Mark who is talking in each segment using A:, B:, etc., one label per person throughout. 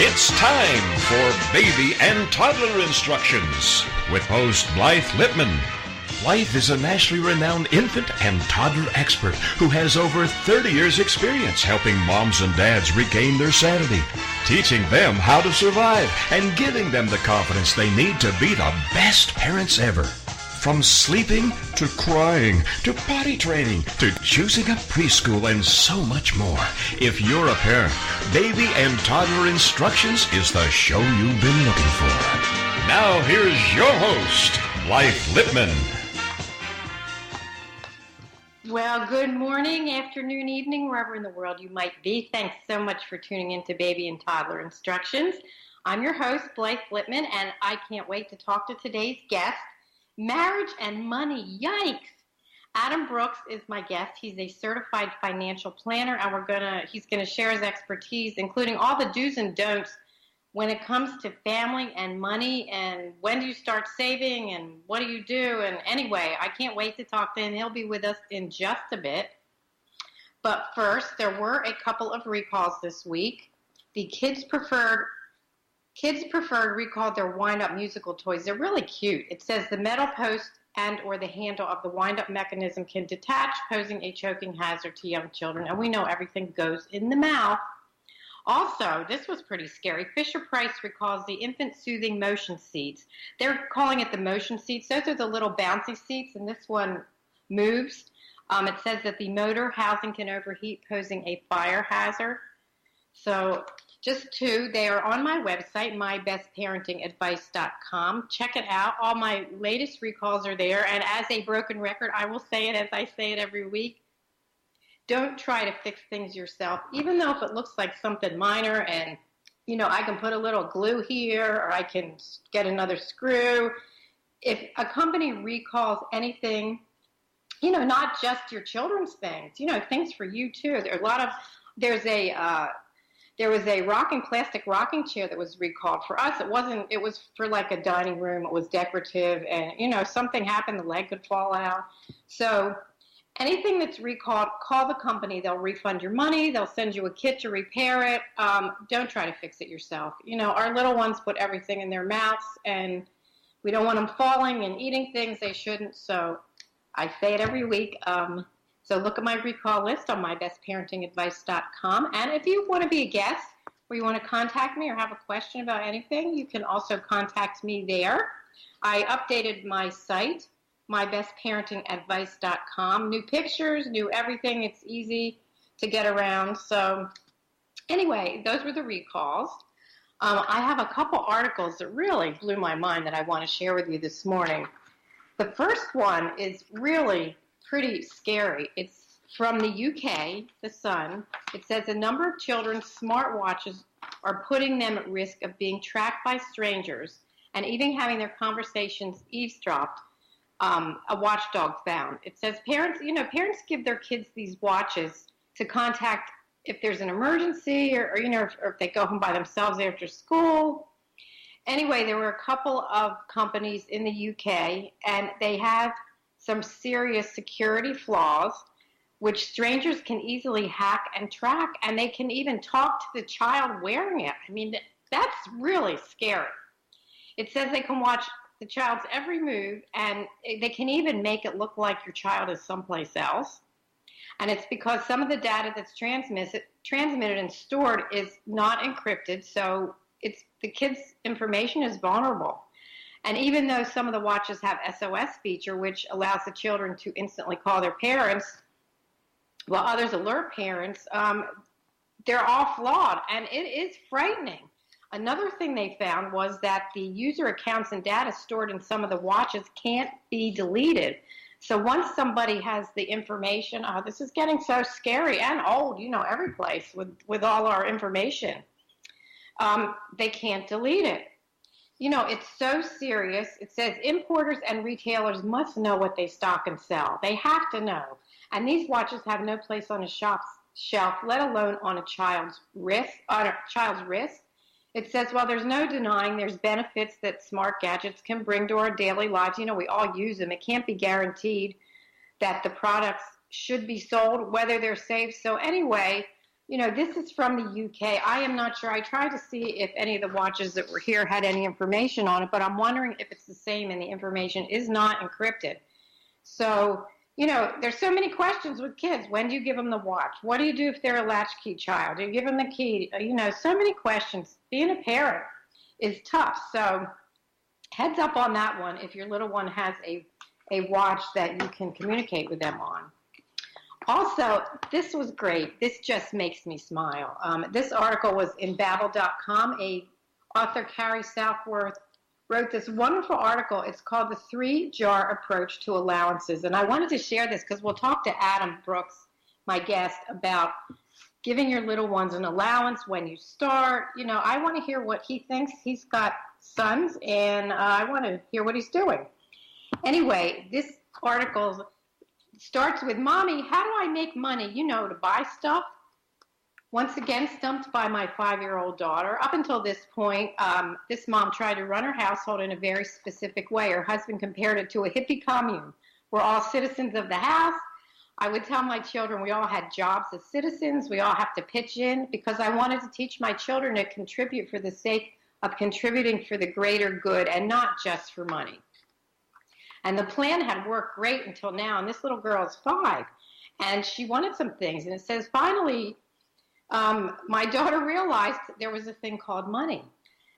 A: It's time for Baby and Toddler Instructions with host Blythe Lipman. Blythe is a nationally renowned infant and toddler expert who has over 30 years' experience helping moms and dads regain their sanity, teaching them how to survive, and giving them the confidence they need to be the best parents ever. From sleeping to crying to potty training to choosing a preschool and so much more. If you're a parent, Baby and Toddler Instructions is the show you've been looking for. Now here's your host, Blythe Lipman.
B: Well, good morning, afternoon, evening, wherever in the world you might be. Thanks so much for tuning in to Baby and Toddler Instructions. I'm your host, Blythe Lipman, and I can't wait to talk to today's guest. Marriage and money, yikes. Adam Brooks is my guest. He's a certified financial planner, and he's gonna share his expertise, including all the do's and don'ts when it comes to family and money, and when do you start saving, and what do you do? And anyway, I can't wait to talk to him. He'll be with us in just a bit. But first, there were a couple of recalls this week. The Kids Preferred recalled their wind-up musical toys. They're really cute. It says the metal post and or the handle of the wind-up mechanism can detach, posing a choking hazard to young children. And we know everything goes in the mouth. Also, this was pretty scary. Fisher-Price recalls the infant soothing motion seats. They're calling it the motion seats. Those are the little bouncy seats, and this one moves. It says that the motor housing can overheat, posing a fire hazard. So just two. They are on my website, mybestparentingadvice.com. Check it out. All my latest recalls are there. And as a broken record, I will say it as I say it every week. Don't try to fix things yourself, even though if it looks like something minor and, I can put a little glue here or I can get another screw. If a company recalls anything, not just your children's things, things for you too. There was a plastic rocking chair that was recalled. For us, it was for like a dining room. It was decorative and, something happened, the leg could fall out. So anything that's recalled, call the company. They'll refund your money. They'll send you a kit to repair it. Don't try to fix it yourself. Our little ones put everything in their mouths, and we don't want them falling and eating things they shouldn't. So I say it every week. So look at my recall list on mybestparentingadvice.com. And if you want to be a guest or you want to contact me or have a question about anything, you can also contact me there. I updated my site, mybestparentingadvice.com. New pictures, new everything. It's easy to get around. So anyway, those were the recalls. I have a couple articles that really blew my mind that I want to share with you this morning. The first one is really pretty scary. It's from the UK, The Sun. It says a number of children's smartwatches are putting them at risk of being tracked by strangers and even having their conversations eavesdropped. A watchdog found. It says parents give their kids these watches to contact if there's an emergency or if they go home by themselves after school. Anyway, there were a couple of companies in the UK, and they have some serious security flaws, which strangers can easily hack and track, and they can even talk to the child wearing it. I mean, that's really scary. It says they can watch the child's every move, and they can even make it look like your child is someplace else. And it's because some of the data that's transmitted and stored is not encrypted, so the kid's information is vulnerable. And even though some of the watches have SOS feature, which allows the children to instantly call their parents, while others alert parents, they're all flawed, and it is frightening. Another thing they found was that the user accounts and data stored in some of the watches can't be deleted. So once somebody has the information, this is getting so scary and old, every place with all our information, they can't delete it. It's so serious. It says importers and retailers must know what they stock and sell. They have to know. And these watches have no place on a shelf, let alone on a child's wrist. It says, while there's no denying there's benefits that smart gadgets can bring to our daily lives, we all use them. It can't be guaranteed that the products should be sold, whether they're safe. So anyway, This is from the UK. I am not sure. I tried to see if any of the watches that were here had any information on it, but I'm wondering if it's the same and the information is not encrypted. So, there's so many questions with kids. When do you give them the watch? What do you do if they're a latchkey child? Do you give them the key? So many questions. Being a parent is tough. So heads up on that one if your little one has a watch that you can communicate with them on. Also, this was great. This just makes me smile. This article was in Babel.com. Author Carrie Southworth wrote this wonderful article. It's called The 3-Jar Approach to Allowances. And I wanted to share this because we'll talk to Adam Brooks, my guest, about giving your little ones an allowance when you start. I want to hear what he thinks. He's got sons, and I want to hear what he's doing. Anyway, this article starts with, Mommy, how do I make money, to buy stuff? Once again, stumped by my 5-year-old daughter. Up until this point, this mom tried to run her household in a very specific way. Her husband compared it to a hippie commune. We're all citizens of the house. I would tell my children we all had jobs as citizens. We all have to pitch in because I wanted to teach my children to contribute for the sake of contributing for the greater good and not just for money. And the plan had worked great until now, and this little girl is 5, and she wanted some things. And it says, finally, my daughter realized there was a thing called money,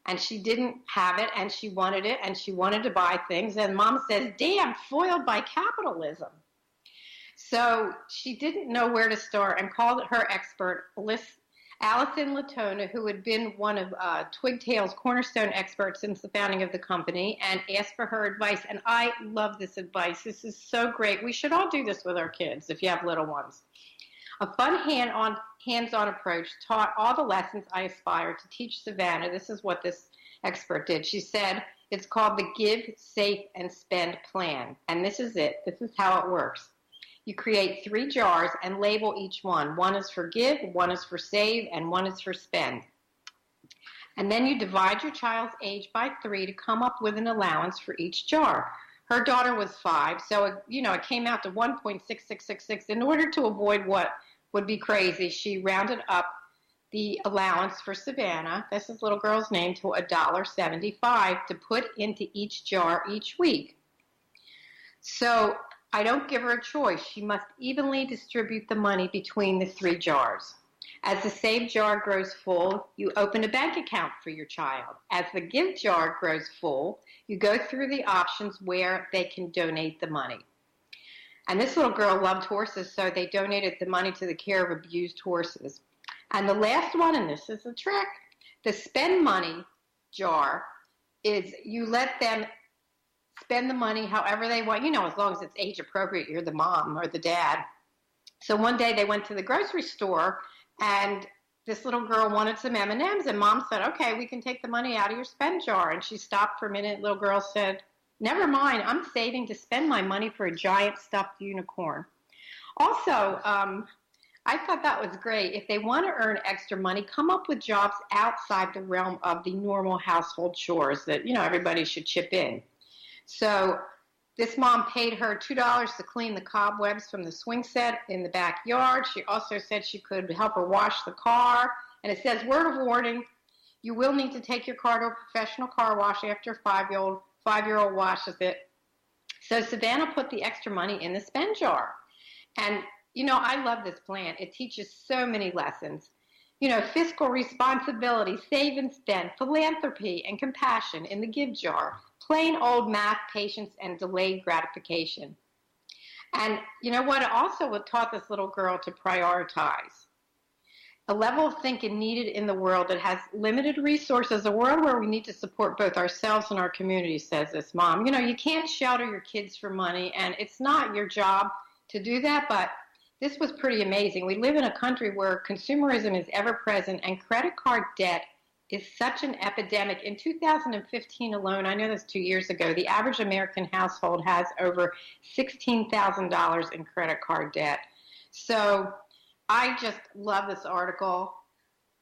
B: and she didn't have it, and she wanted it, and she wanted to buy things. And Mom says, damn, foiled by capitalism. So she didn't know where to start and called her expert, Allison Latona, who had been one of Twigtail's cornerstone experts since the founding of the company, and asked for her advice. And I love this advice. This is so great. We should all do this with our kids if you have little ones. A fun hands-on approach taught all the lessons I aspire to teach Savannah. This is what this expert did. She said, it's called the Give, Save, and Spend Plan. And this is it. This is how it works. You create 3 jars and label each one. One is for give, one is for save, and one is for spend. And then you divide your child's age by 3 to come up with an allowance for each jar. Her daughter was 5, so it came out to 1.6666. In order to avoid what would be crazy, she rounded up the allowance for Savannah, that's this little girl's name, to $1.75 to put into each jar each week. So I don't give her a choice. She must evenly distribute the money between the 3 jars. As the save jar grows full, you open a bank account for your child. As the give jar grows full, you go through the options where they can donate the money. And this little girl loved horses, so they donated the money to the care of abused horses. And the last one, and this is the trick, the spend money jar is you let them spend the money however they want, as long as it's age appropriate, you're the mom or the dad. So one day they went to the grocery store, and this little girl wanted some M&Ms, and Mom said, okay, we can take the money out of your spend jar. And she stopped for a minute. Little girl said, never mind, I'm saving to spend my money for a giant stuffed unicorn. Also, I thought that was great. If they want to earn extra money, come up with jobs outside the realm of the normal household chores that, everybody should chip in. So this mom paid her $2 to clean the cobwebs from the swing set in the backyard. She also said she could help her wash the car. And it says, word of warning, you will need to take your car to a professional car wash after a 5-year-old washes it. So Savannah put the extra money in the spend jar. And, I love this plan. It teaches so many lessons. Fiscal responsibility, save and spend, philanthropy, and compassion in the give jar. Plain old math, patience, and delayed gratification. And you know what? It also taught this little girl to prioritize. A level of thinking needed in the world that has limited resources, a world where we need to support both ourselves and our community, says this mom. You can't shelter your kids for money, and it's not your job to do that, but this was pretty amazing. We live in a country where consumerism is ever present, and credit card debt is such an epidemic. In 2015 alone, I know that's 2 years ago, the average American household has over $16,000 in credit card debt. So I just love this article.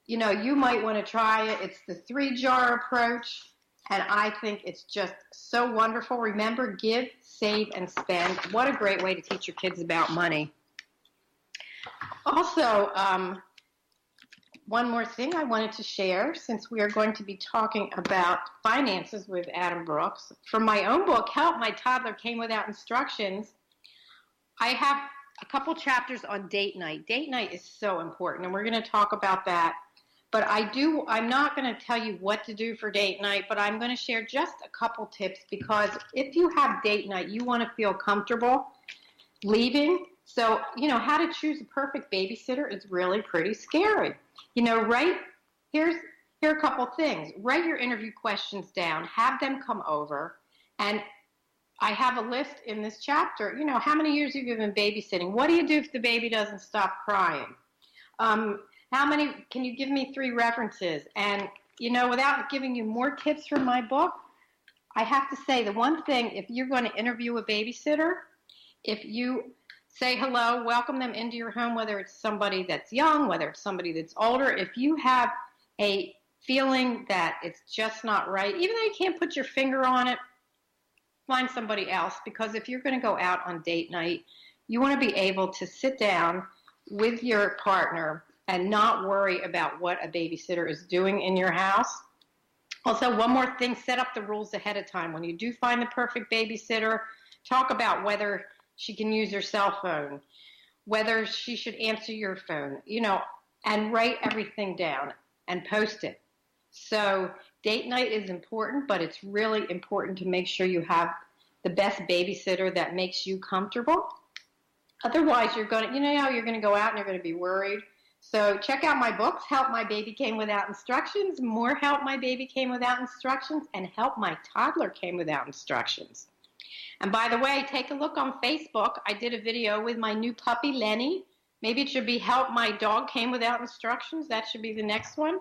B: You might want to try it. It's the 3-jar approach, and I think it's just so wonderful. Remember, give, save, and spend. What a great way to teach your kids about money. Also, one more thing I wanted to share, since we are going to be talking about finances with Adam Brooks. From my own book, Help, My Toddler Came Without Instructions, I have a couple chapters on date night. Date night is so important, and we're going to talk about that. But I'm not going to tell you what to do for date night, but I'm going to share just a couple tips, because if you have date night, you want to feel comfortable leaving. So, how to choose a perfect babysitter is really pretty scary. Here are a couple things. Write your interview questions down. Have them come over. And I have a list in this chapter. How many years have you been babysitting? What do you do if the baby doesn't stop crying? Can you give me 3 references? And, without giving you more tips from my book, I have to say the one thing, if you're going to interview a babysitter, if you say hello, welcome them into your home, whether it's somebody that's young, whether it's somebody that's older. If you have a feeling that it's just not right, even though you can't put your finger on it, find somebody else. Because if you're going to go out on date night, you want to be able to sit down with your partner and not worry about what a babysitter is doing in your house. Also, one more thing, set up the rules ahead of time. When you do find the perfect babysitter, talk about whether she can use her cell phone, whether she should answer your phone, and write everything down and post it. So date night is important, but it's really important to make sure you have the best babysitter that makes you comfortable. Otherwise, you're going to go out and you're going to be worried. So check out my books, Help, My Baby Came Without Instructions, More Help, My Baby Came Without Instructions, and Help, My Toddler Came Without Instructions. And by the way, take a look on Facebook. I did a video with my new puppy, Lenny. Maybe it should be Help, My Dog Came Without Instructions. That should be the next one.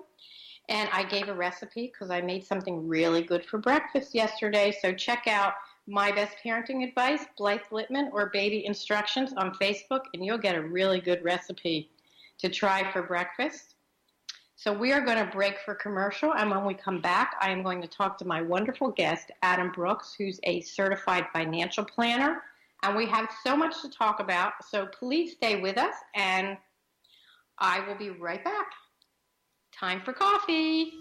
B: And I gave a recipe because I made something really good for breakfast yesterday. So check out My Best Parenting Advice, Blythe Littman, or Baby Instructions on Facebook, and you'll get a really good recipe to try for breakfast. So we are going to break for commercial, and when we come back, I am going to talk to my wonderful guest, Adam Brooks, who's a certified financial planner, and we have so much to talk about, so please stay with us, and I will be right back. Time for coffee.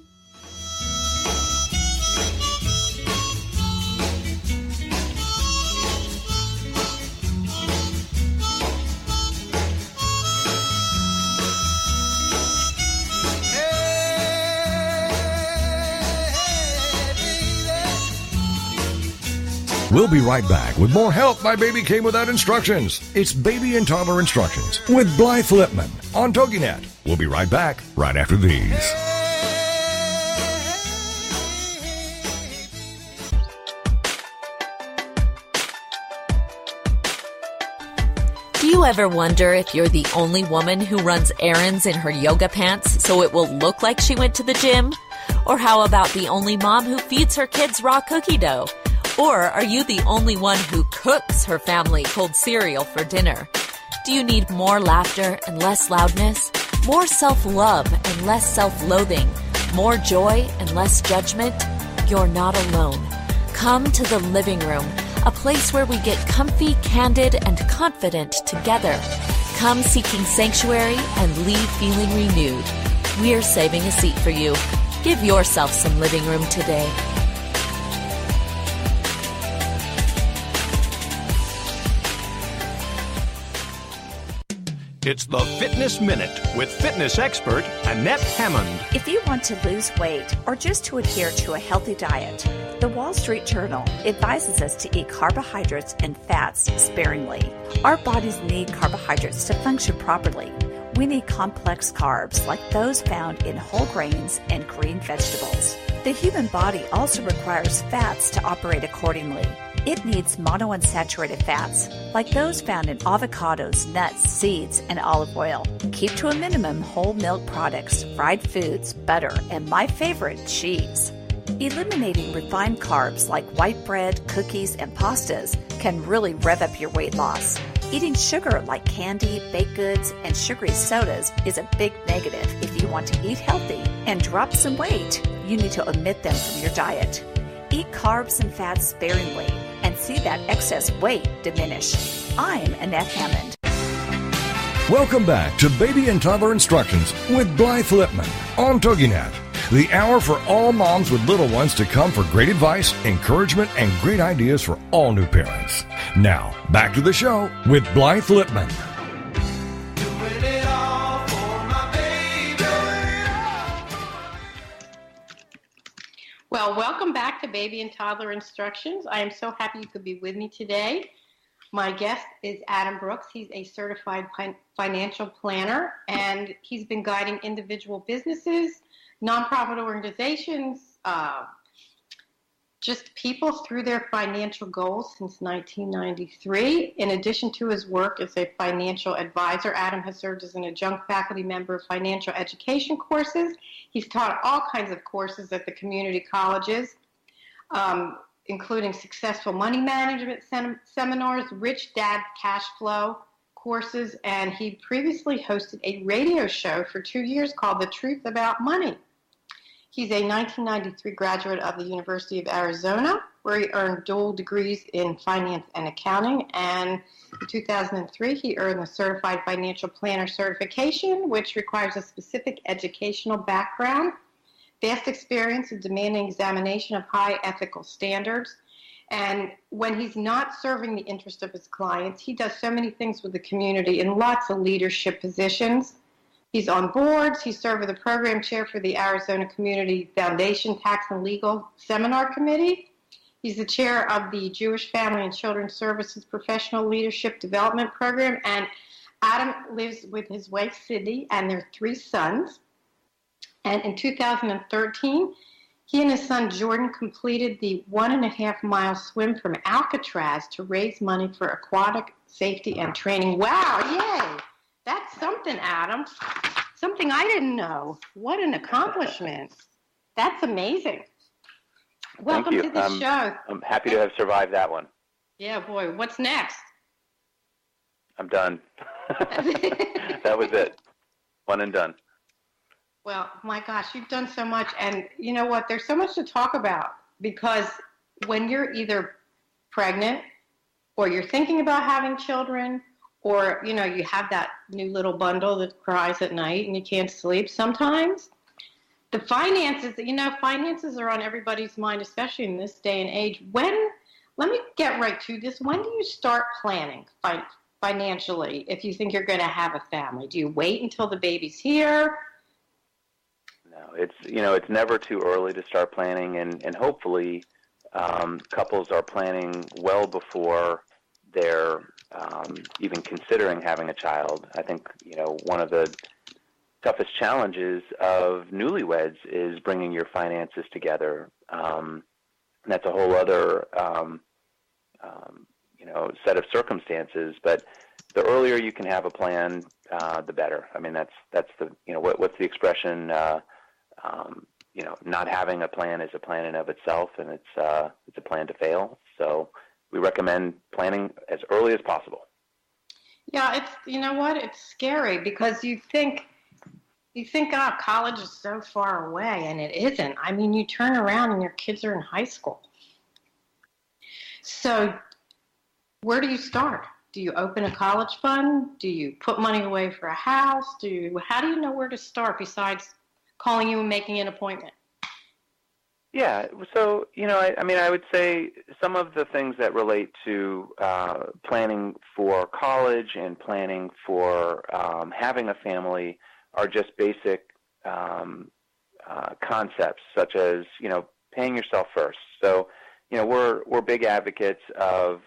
A: We'll be right back with more Help, My Baby Came Without Instructions. It's Baby and Toddler Instructions with Blythe Littman on TogiNet. We'll be right back right after these.
C: Do you ever wonder if you're the only woman who runs errands in her yoga pants so it will look like she went to the gym? Or how about the only mom who feeds her kids raw cookie dough? Or are you the only one who cooks her family cold cereal for dinner? Do you need more laughter and less loudness? More self-love and less self-loathing? More joy and less judgment? You're not alone. Come to the living room, a place where we get comfy, candid, and confident together. Come seeking sanctuary and leave feeling renewed. We're saving a seat for you. Give yourself some living room today.
D: It's the Fitness Minute with fitness expert Annette Hammond.
E: If you want to lose weight or just to adhere to a healthy diet, the Wall Street Journal advises us to eat carbohydrates and fats sparingly. Our bodies need carbohydrates to function properly. We need complex carbs like those found in whole grains and green vegetables. The human body also requires fats to operate accordingly. It needs monounsaturated fats, like those found in avocados, nuts, seeds, and olive oil. Keep to a minimum whole milk products, fried foods, butter, and my favorite, cheese. Eliminating refined carbs like white bread, cookies, and pastas can really rev up your weight loss. Eating sugar like candy, baked goods, and sugary sodas is a big negative if you want to eat healthy and drop some weight. You need to omit them from your diet. Eat carbs and fats sparingly and see that excess weight diminish. I'm Annette Hammond.
F: Welcome back to Baby and Toddler Instructions with Blythe Lipman on TogiNet, the hour for all moms with little ones to come for great advice, encouragement, and great ideas for all new parents. Now, back to the show with Blythe Lipman.
B: Well, welcome back to Baby and Toddler Instructions. I am so happy you could be with me today. My guest is Adam Brooks. He's a certified financial planner, and he's been guiding individual businesses, nonprofit organizations, just people through their financial goals since 1993. In addition to his work as a financial advisor, Adam has served as an adjunct faculty member of financial education courses. He's taught all kinds of courses at the community colleges, including successful money management seminars, rich dad cash flow courses, and he previously hosted a radio show for 2 years called The Truth About Money. He's a 1993 graduate of the University of Arizona, where he earned dual degrees in finance and accounting, and in 2003 he earned the Certified Financial Planner certification, which requires a specific educational background, vast experience in demanding examination of high ethical standards. And when he's not serving the interest of his clients, he does so many things with the community in lots of leadership positions. He's on boards. He served as the program chair for the Arizona Community Foundation Tax and Legal Seminar Committee. He's the chair of the Jewish Family and Children's Services Professional Leadership Development Program. And Adam lives with his wife, Sydney, and their 3 sons. And in 2013, he and his son Jordan completed the 1.5-mile swim from Alcatraz to raise money for aquatic safety and training. Wow, yay! That's something, Adam. Something I didn't know. What an accomplishment. That's amazing. Welcome to the show.
G: I'm happy to have survived that one.
B: Yeah, boy. What's next?
G: I'm done. That was it. One and done.
B: Well, my gosh, you've done so much. And you know what? There's so much to talk about, because when you're either pregnant or you're thinking about having children, or, you know, you have that new little bundle that cries at night and you can't sleep sometimes, the finances are on everybody's mind, especially in this day and age. Let me get right to this. When do you start planning financially if you think you're going to have a family? Do you wait until the baby's here?
G: No, it's never too early to start planning, and hopefully couples are planning well before they're even considering having a child. I think, one of the toughest challenges of newlyweds is bringing your finances together. And that's a whole other, set of circumstances. But the earlier you can have a plan, the better. I mean, that's the, what's the expression? Not having a plan is a plan in of itself, and it's a plan to fail. So we recommend planning as early as possible.
B: Yeah, it's scary, because you think, college is so far away, and it isn't. I mean, you turn around and your kids are in high school. So where do you start? Do you open a college fund? Do you put money away for a house? How do you know where to start besides calling you and making an appointment?
G: Yeah, so, I would say some of the things that relate to planning for college and planning for having a family are just basic concepts, such as, paying yourself first. So, we're big advocates of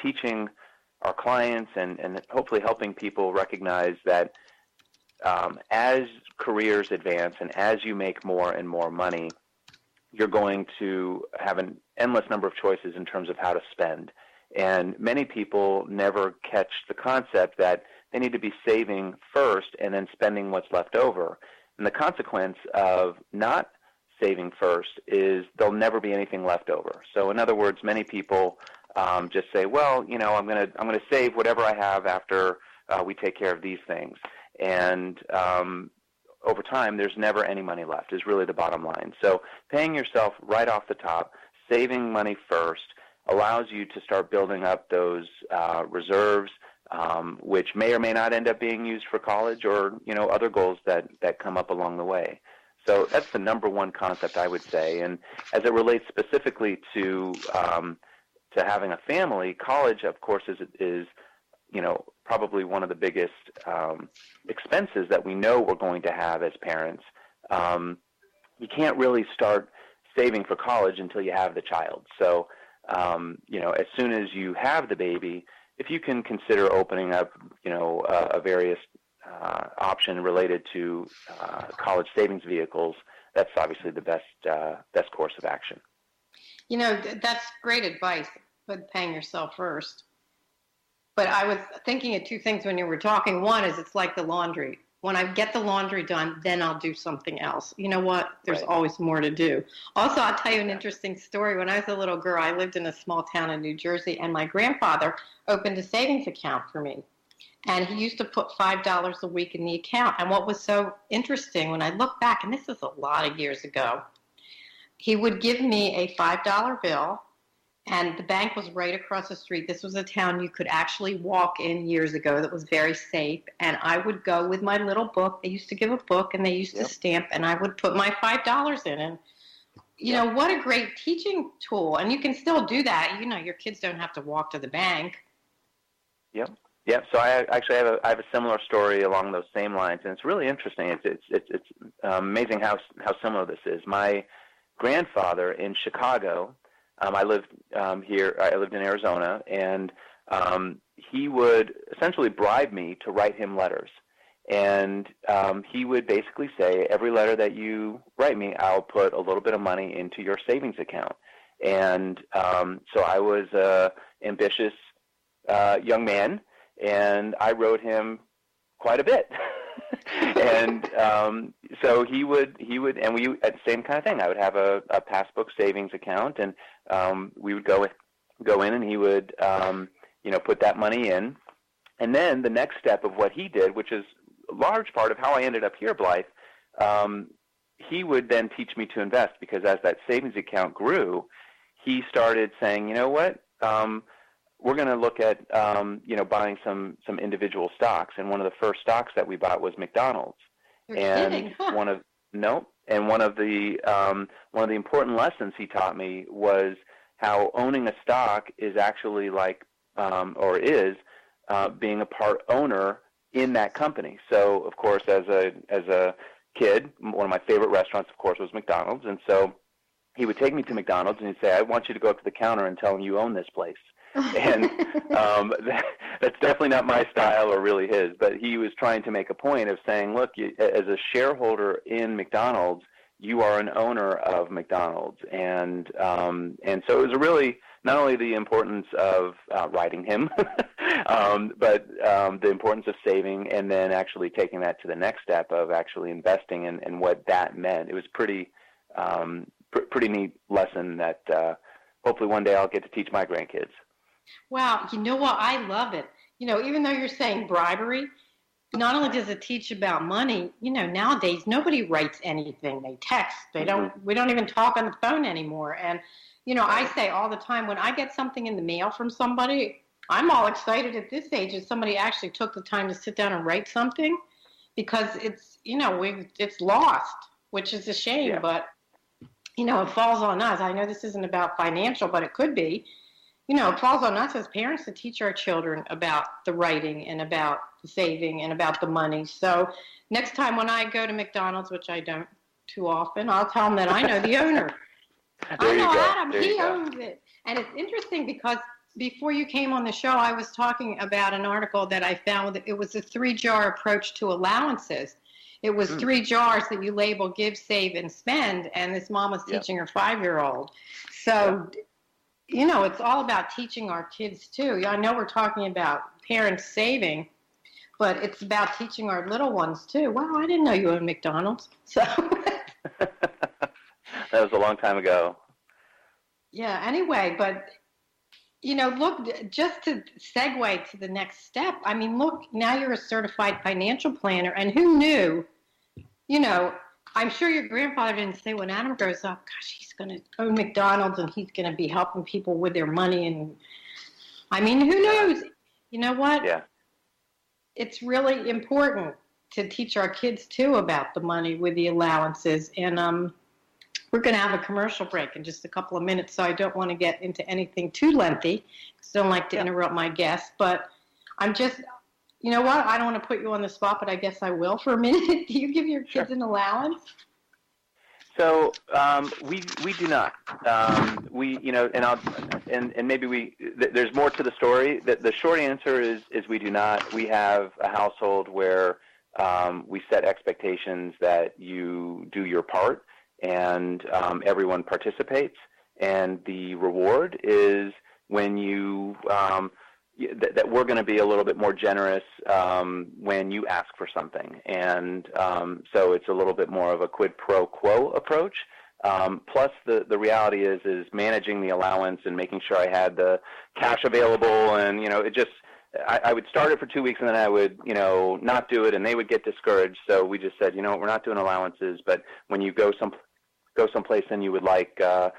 G: teaching our clients and hopefully helping people recognize that as careers advance and as you make more and more money, you're going to have an endless number of choices in terms of how to spend. And many people never catch the concept that they need to be saving first and then spending what's left over. And the consequence of not saving first is there'll never be anything left over. So in other words, many people just say, well, I'm going to save whatever I have after we take care of these things. And over time, there's never any money left is really the bottom line. So paying yourself right off the top, saving money first, allows you to start building up those reserves which may or may not end up being used for college or, other goals that come up along the way. So that's the number one concept, I would say. And as it relates specifically to having a family, college, of course, is probably one of the biggest expenses that we know we're going to have as parents. You can't really start saving for college until you have the child. So, as soon as you have the baby, if you can consider opening up, a various option related to college savings vehicles, that's obviously the best course of action.
B: That's great advice, but paying yourself first. But I was thinking of two things when you were talking. One is it's like the laundry. When I get the laundry done, then I'll do something else. You know what? There's always more to do. Also, I'll tell you an interesting story. When I was a little girl, I lived in a small town in New Jersey, and my grandfather opened a savings account for me. And he used to put $5 a week in the account. And what was so interesting, when I look back, and this is a lot of years ago, he would give me a $5 bill, and the bank was right across the street. This was a town you could actually walk in years ago that was very safe. And I would go with my little book. They used to give a book, and they used to stamp, and I would put my $5 in. And, what a great teaching tool. And you can still do that. Your kids don't have to walk to the bank.
G: Yep. So I actually have a similar story along those same lines, and it's really interesting. It's amazing how similar this is. My grandfather in Chicago, I lived here. I lived in Arizona, and he would essentially bribe me to write him letters. And he would basically say, every letter that you write me, I'll put a little bit of money into your savings account. And so I was an ambitious young man, and I wrote him quite a bit. And so he would, and we at the same kind of thing. I would have a passbook savings account, and we would go in, and he would, put that money in. And then the next step of what he did, which is a large part of how I ended up here, Blythe, he would then teach me to invest, because as that savings account grew, he started saying, you know what, we're going to look at, buying some individual stocks. And one of the first stocks that we bought was McDonald's.
B: You're kidding, huh?
G: one of the important lessons he taught me was how owning a stock is actually like, being a part owner in that company. So, of course, as a kid, one of my favorite restaurants, of course, was McDonald's. And so he would take me to McDonald's, and he'd say, I want you to go up to the counter and tell him you own this place. And that's definitely not my style or really his, but he was trying to make a point of saying, look, as a shareholder in McDonald's, you are an owner of McDonald's. And so it was really not only the importance of writing him, but the importance of saving, and then actually taking that to the next step of actually investing, and what that meant. It was pretty neat lesson that hopefully one day I'll get to teach my grandkids.
B: Wow, you know what? I love it. Even though you're saying bribery, not only does it teach about money, nowadays nobody writes anything. They text. We don't even talk on the phone anymore. And, I say all the time, when I get something in the mail from somebody, I'm all excited at this age if somebody actually took the time to sit down and write something, because it's, it's lost, which is a shame. Yeah. But, it falls on us. I know this isn't about financial, but it could be. It falls on us as parents to teach our children about the writing and about the saving and about the money. So next time when I go to McDonald's, which I don't too often, I'll tell them that I know the owner. I know Adam, he owns it. And it's interesting because before you came on the show, I was talking about an article that I found. That it was a 3-jar approach to allowances. It was 3 jars that you label give, save, and spend, and this mom was teaching her 5-year-old. So... it's all about teaching our kids, too. I know we're talking about parents saving, but it's about teaching our little ones, too. Wow, I didn't know you owned McDonald's. So
G: that was a long time ago.
B: Yeah, anyway, but, look, just to segue to the next step, look, now you're a certified financial planner, and who knew, I'm sure your grandfather didn't say when Adam grows up, gosh, he's going to own McDonald's and he's going to be helping people with their money. And who knows? You know what?
G: Yeah.
B: it's really important to teach our kids, too, about the money with the allowances. And we're going to have a commercial break in just a couple of minutes, so I don't want to get into anything too lengthy because I don't like to interrupt my guests. But I'm just, you know what, I don't want to put you on the spot, but I guess I will for a minute. Do you give your kids an allowance?
G: So we do not. We, you know, and maybe there's more to the story. The short answer is we do not. We have a household where we set expectations that you do your part and everyone participates, and the reward is when you that we're going to be a little bit more generous when you ask for something. And so it's a little bit more of a quid pro quo approach. Plus the reality is managing the allowance and making sure I had the cash available. And, you know, it just, I would start it for 2 weeks and then I would, you know, not do it and they would get discouraged. So we just said, you know, we're not doing allowances, but when you go someplace and you would like a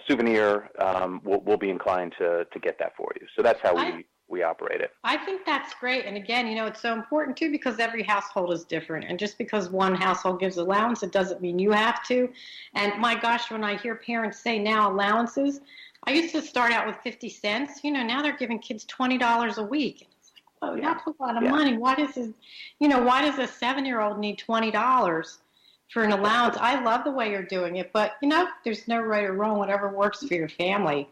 G: souvenir, we'll be inclined to get that for you. So that's how we operate it.
B: I think that's great. And again, you know, it's so important too because every household is different. And just because one household gives allowance, it doesn't mean you have to. And my gosh, when I hear parents say now allowances, I used to start out with 50 cents. You know, now they're giving kids $20 a week. And it's like, whoa, that's a lot of money. Why does a 7-year-old need $20 for an allowance? I love the way you're doing it, but, you know, there's no right or wrong, whatever works for your family.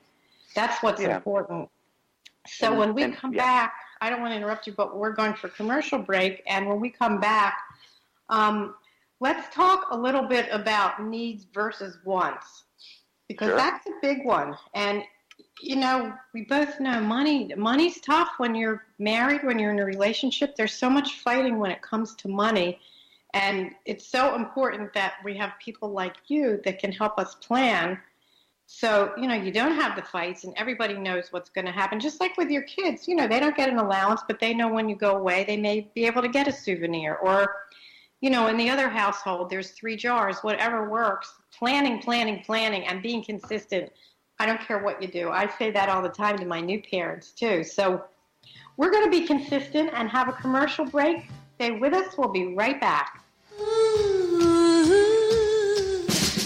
B: That's what's important. So when we come back, I don't want to interrupt you, but we're going for commercial break, and when we come back, let's talk a little bit about needs versus wants, because that's a big one. And, you know, we both know money's tough when you're married, when you're in a relationship. There's so much fighting when it comes to money. And it's so important that we have people like you that can help us plan. So, you know, you don't have the fights and everybody knows what's going to happen. Just like with your kids, you know, they don't get an allowance, but they know when you go away, they may be able to get a souvenir. Or, you know, in the other household, there's 3 jars, whatever works. Planning, and being consistent. I don't care what you do. I say that all the time to my new parents, too. So we're going to be consistent and have a commercial break. Stay with us. We'll be right back.
H: Ooh,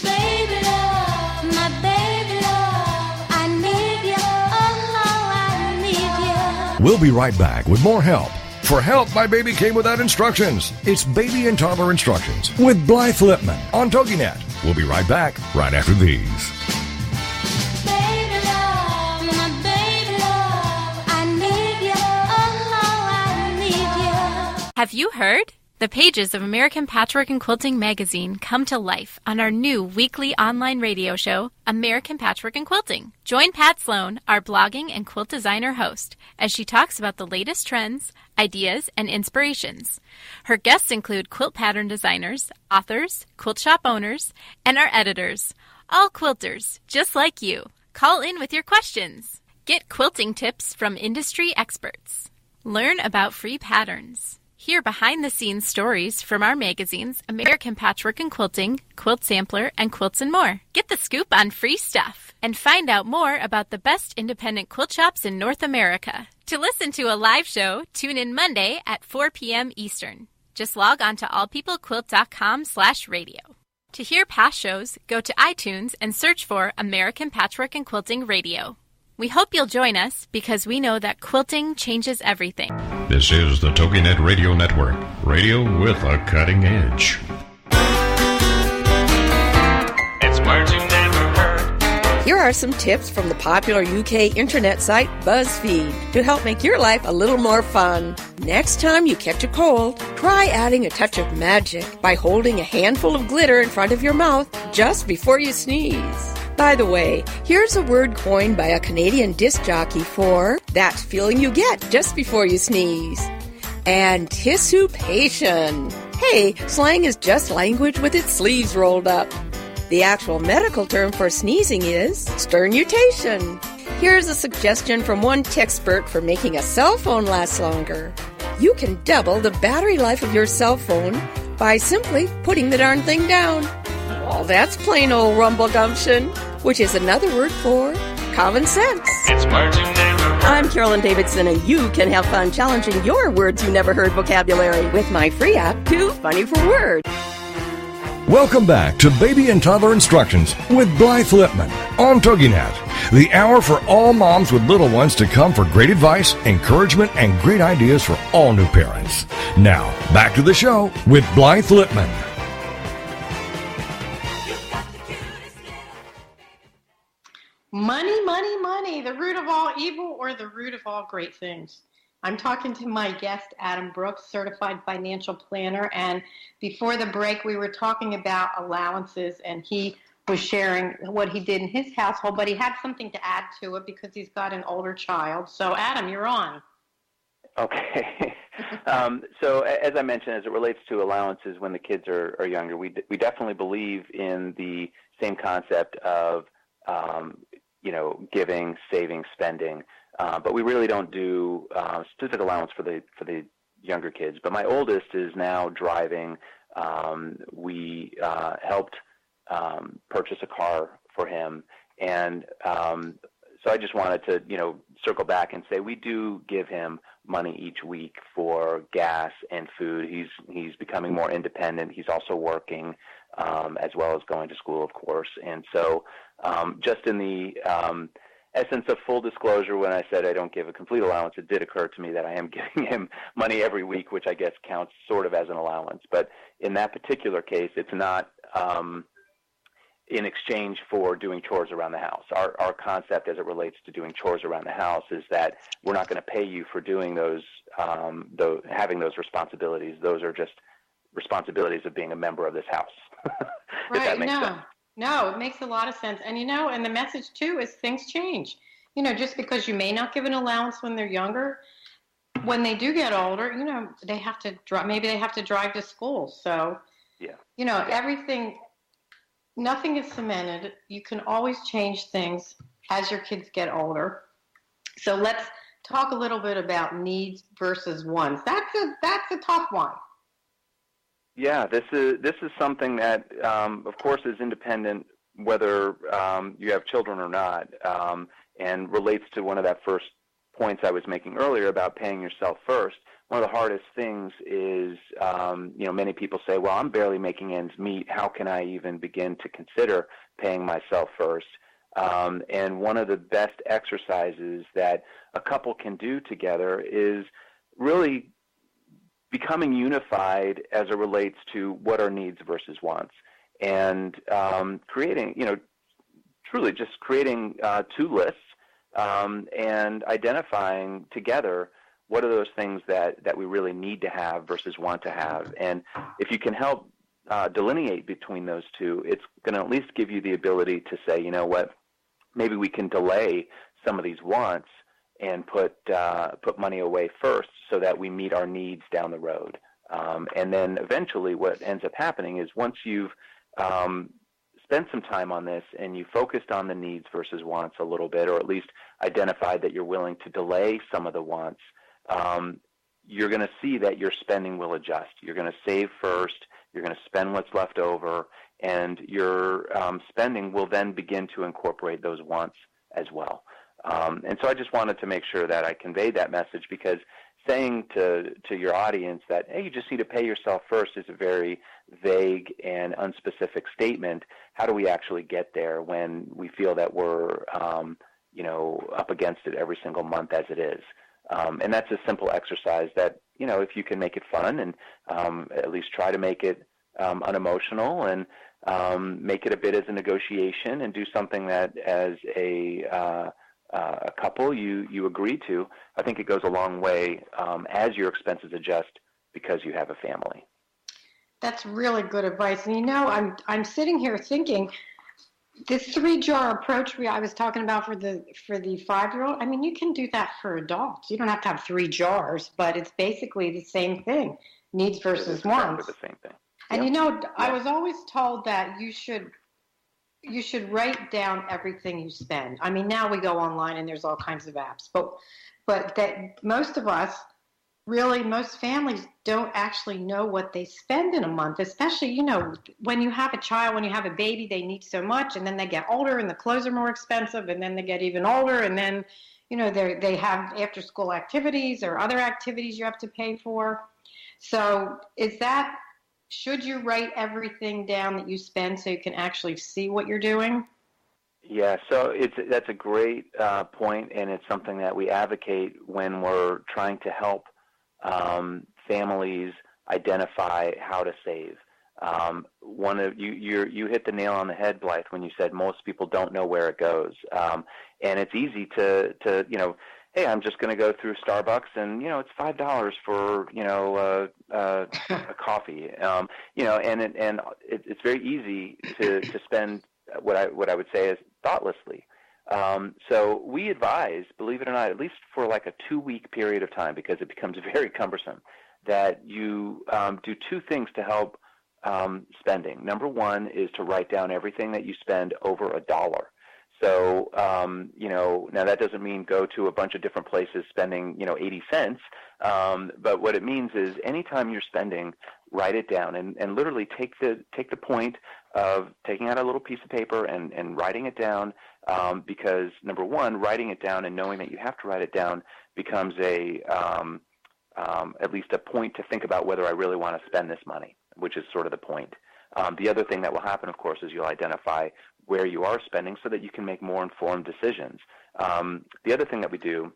H: baby love, my baby love, I need you, oh, I need you.
F: We'll be right back with more help. For help, my baby came without instructions. It's Baby and Toddler Instructions with Blythe Lipman on TogiNet. We'll be right back right after these.
I: Have you heard? The pages of American Patchwork and Quilting magazine come to life on our new weekly online radio show, American Patchwork and Quilting. Join Pat Sloan, our blogging and quilt designer host, as she talks about the latest trends, ideas, and inspirations. Her guests include quilt pattern designers, authors, quilt shop owners, and our editors, all quilters, just like you. Call in with your questions. Get quilting tips from industry experts. Learn about free patterns. Hear behind-the-scenes stories from our magazines, American Patchwork and Quilting, Quilt Sampler, and Quilts and More. Get the scoop on free stuff and find out more about the best independent quilt shops in North America. To listen to a live show, tune in Monday at 4 p.m. Eastern. Just log on to allpeoplequilt.com/radio. To hear past shows, go to iTunes and search for American Patchwork and Quilting Radio. We hope you'll join us because we know that quilting changes everything.
A: This is the TogiNet Radio Network, radio with a cutting edge.
J: It's words you never heard.
K: Here are some tips from the popular UK internet site BuzzFeed to help make your life a little more fun. Next time you catch a cold, try adding a touch of magic by holding a handful of glitter in front of your mouth just before you sneeze. By the way, here's a word coined by a Canadian disc jockey for that feeling you get just before you sneeze. Anticipation. Hey, slang is just language with its sleeves rolled up. The actual medical term for sneezing is sternutation. Here's a suggestion from one techspert for making a cell phone last longer. You can double the battery life of your cell phone by simply putting the darn thing down. Well, that's plain old rumble gumption, which is another word for common sense.
J: It's words you never heard.
K: I'm Carolyn Davidson, and you can have fun challenging your words you never heard vocabulary with my free app, Too Funny for Words.
F: Welcome back to Baby and Toddler Instructions with Blythe Lipman on TogiNet, the hour for all moms with little ones to come for great advice, encouragement, and great ideas for all new parents. Now, back to the show with Blythe Lipman.
B: Money, money, money, the root of all evil or the root of all great things. I'm talking to my guest, Adam Brooks, certified financial planner, and before the break, we were talking about allowances, and he was sharing what he did in his household, but he had something to add to it because he's got an older child. So, Adam, you're on.
G: Okay. So, as I mentioned, as it relates to allowances when the kids are younger, we definitely believe in the same concept of giving, saving, spending. But we really don't do specific allowance for the younger kids. But my oldest is now driving. We helped purchase a car for him, and so I just wanted to circle back and say we do give him money each week for gas and food. He's becoming more independent. He's also working as well as going to school, of course. And so just in the essence of full disclosure, when I said I don't give a complete allowance, it did occur to me that I am giving him money every week, which I guess counts sort of as an allowance. But in that particular case, it's not in exchange for doing chores around the house. Our concept as it relates to doing chores around the house is that we're not going to pay you for doing those, having those responsibilities. Those are just responsibilities of being a member of this house.
B: Right,
G: if that makes sense.
B: No, it makes a lot of sense. And, and the message, too, is things change. Just because you may not give an allowance when they're younger, when they do get older, they have to drive. Maybe they have to drive to school. So, everything, nothing is cemented. You can always change things as your kids get older. So let's talk a little bit about needs versus wants. That's a tough one.
G: Yeah, this is something that, of course, is independent whether you have children or not, and relates to one of that first points I was making earlier about paying yourself first. One of the hardest things is, many people say, well, I'm barely making ends meet. How can I even begin to consider paying myself first? And one of the best exercises that a couple can do together is really becoming unified as it relates to what are needs versus wants, and creating, truly just creating two lists and identifying together what are those things that we really need to have versus want to have. And if you can help delineate between those two, it's going to at least give you the ability to say, you know what, maybe we can delay some of these wants and put money away first so that we meet our needs down the road. And then eventually what ends up happening is once you've spent some time on this and you focused on the needs versus wants a little bit, or at least identified that you're willing to delay some of the wants, you're going to see that your spending will adjust. You're going to save first, you're going to spend what's left over, and your spending will then begin to incorporate those wants as well. And so I just wanted to make sure that I conveyed that message, because saying to your audience that, hey, you just need to pay yourself first is a very vague and unspecific statement. How do we actually get there when we feel that we're, up against it every single month as it is? And that's a simple exercise that, if you can make it fun and at least try to make it unemotional and make it a bit as a negotiation and do something that as a couple you agree to, I think it goes a long way as your expenses adjust because you have a family.
B: That's really good advice. And I'm sitting here thinking, this 3-jar approach I was talking about for the 5-year-old, I mean, you can do that for adults. You don't have to have 3 jars, but it's basically the same thing, needs versus wants.
G: The same thing.
B: And I was always told that you should write down everything you spend. I mean, now we go online and there's all kinds of apps, but that most of us, really, most families don't actually know what they spend in a month, especially, when you have a child, when you have a baby, they need so much, and then they get older and the clothes are more expensive, and then they get even older, and then, they have after-school activities or other activities you have to pay for. So should you write everything down that you spend so you can actually see what you're doing?
G: Yeah, so that's a great point, and it's something that we advocate when we're trying to help families identify how to save. You hit the nail on the head, Blythe, when you said most people don't know where it goes, and it's easy to hey, I'm just going to go through Starbucks, and it's $5 for a coffee, and it's very easy to spend what I would say is thoughtlessly. So we advise, believe it or not, at least for like a 2-week period of time, because it becomes very cumbersome, that you do 2 things to help spending. Number one is to write down everything that you spend over $1. So, now that doesn't mean go to a bunch of different places spending, 80 cents. But what it means is anytime you're spending, write it down and literally take the point of taking out a little piece of paper and writing it down, because number one, writing it down and knowing that you have to write it down becomes at least a point to think about whether I really want to spend this money, which is sort of the point. The other thing that will happen, of course, is you'll identify where you are spending so that you can make more informed decisions. The other thing that we do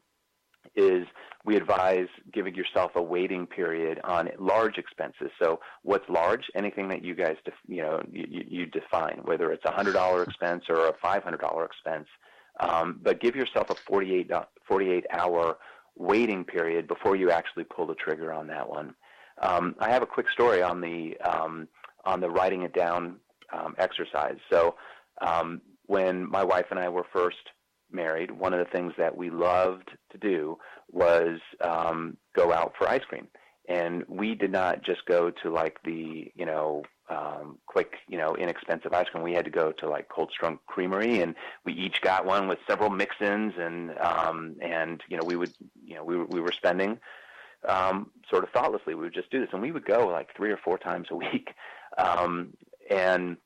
G: is we advise giving yourself a waiting period on large expenses. So what's large? Anything that you guys you define, whether it's a $100 expense or a $500 expense. But give yourself a 48-hour waiting period before you actually pull the trigger on that one. I have a quick story on the writing it down exercise. So when my wife and I were first married, one of the things that we loved to do was go out for ice cream. And we did not just go to like the, quick, inexpensive ice cream. We had to go to like Cold Stone Creamery, and we each got one with several mix-ins, and we were spending sort of thoughtlessly. We would just do this, and we would go like 3 or 4 times a week. And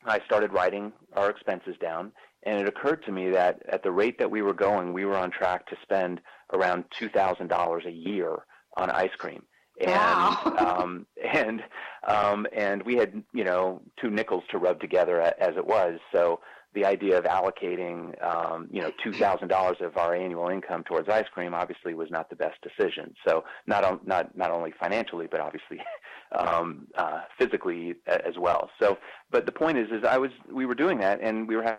G: I started writing our expenses down, and it occurred to me that at the rate that we were going, we were on track to spend around $2,000 a year on ice cream. And,
B: wow.
G: And we had, 2 nickels to rub together as it was. So the idea of allocating, $2,000 of our annual income towards ice cream obviously was not the best decision. So not only financially, but obviously physically as well. So, but the point is we were doing that, and we were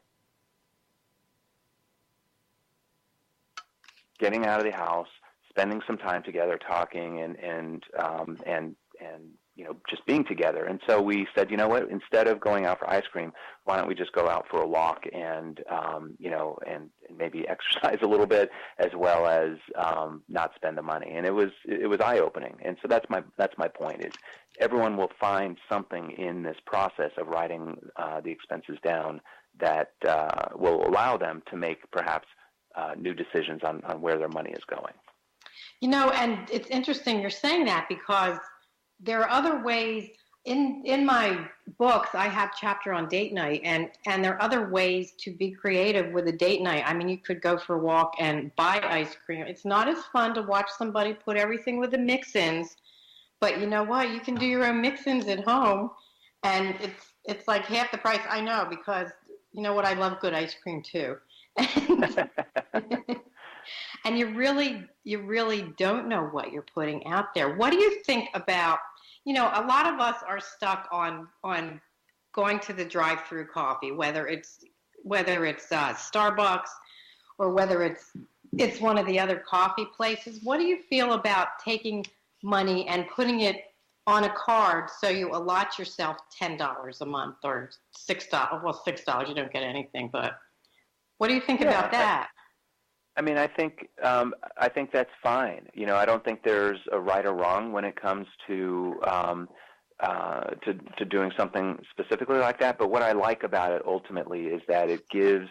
G: getting out of the house, spending some time together, talking, and just being together. And so we said, you know what? Instead of going out for ice cream, why don't we just go out for a walk and maybe exercise a little bit, as well as not spend the money. And it was eye-opening. And so that's my point, is everyone will find something in this process of writing the expenses down that will allow them to make perhaps new decisions on where their money is going.
B: And it's interesting you're saying that, because there are other ways. In my books, I have a chapter on date night, and there are other ways to be creative with a date night. I mean, you could go for a walk and buy ice cream. It's not as fun to watch somebody put everything with the mix-ins, but you know what? You can do your own mix-ins at home, and it's like half the price. I know, because you know what? I love good ice cream too. And you really don't know what you're putting out there. What do you think about, a lot of us are stuck on going to the drive-through coffee, whether it's Starbucks or whether it's one of the other coffee places. What do you feel about taking money and putting it on a card so you allot yourself $10 a month or $6? Well, $6 you don't get anything, but what do you think about that?
G: I mean, I think that's fine. I don't think there's a right or wrong when it comes to doing something specifically like that. But what I like about it ultimately is that it gives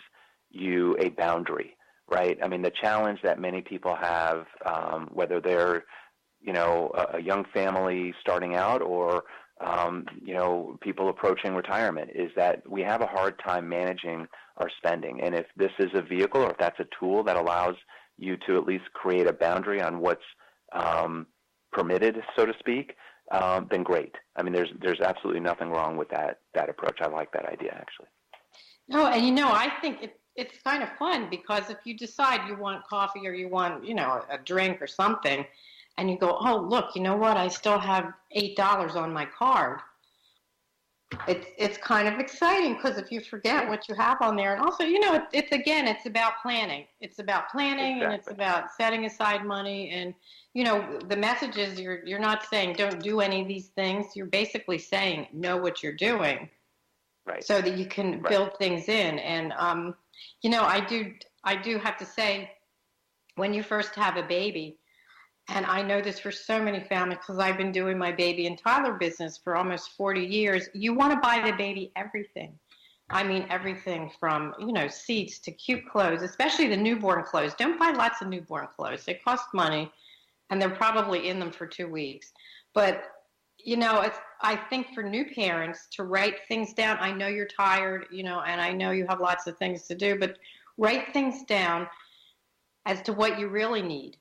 G: you a boundary, right? I mean, the challenge that many people have, whether they're a young family starting out or people approaching retirement, is that we have a hard time managing our spending. And if this is a vehicle, or if that's a tool that allows you to at least create a boundary on what's permitted, so to speak, then great. I mean, there's absolutely nothing wrong with that approach. I like that idea, actually.
B: No, and I think it's kind of fun, because if you decide you want coffee or you want, a drink or something, and you go, oh, look, you know what? I still have $8 on my card. It's kind of exciting, because if you forget what you have on there, and also, it's about planning. It's about planning, exactly. And it's about setting aside money. And, the message is you're not saying don't do any of these things. You're basically saying know what you're doing.
G: Right.
B: So that you can build things in. And, I do have to say, when you first have a baby, and I know this for so many families because I've been doing my baby and toddler business for almost 40 years, you want to buy the baby everything. I mean, everything from, seats to cute clothes, especially the newborn clothes. Don't buy lots of newborn clothes. They cost money, and they're probably in them for 2 weeks. But I think for new parents to write things down. I know you're tired, and I know you have lots of things to do, but write things down as to what you really need.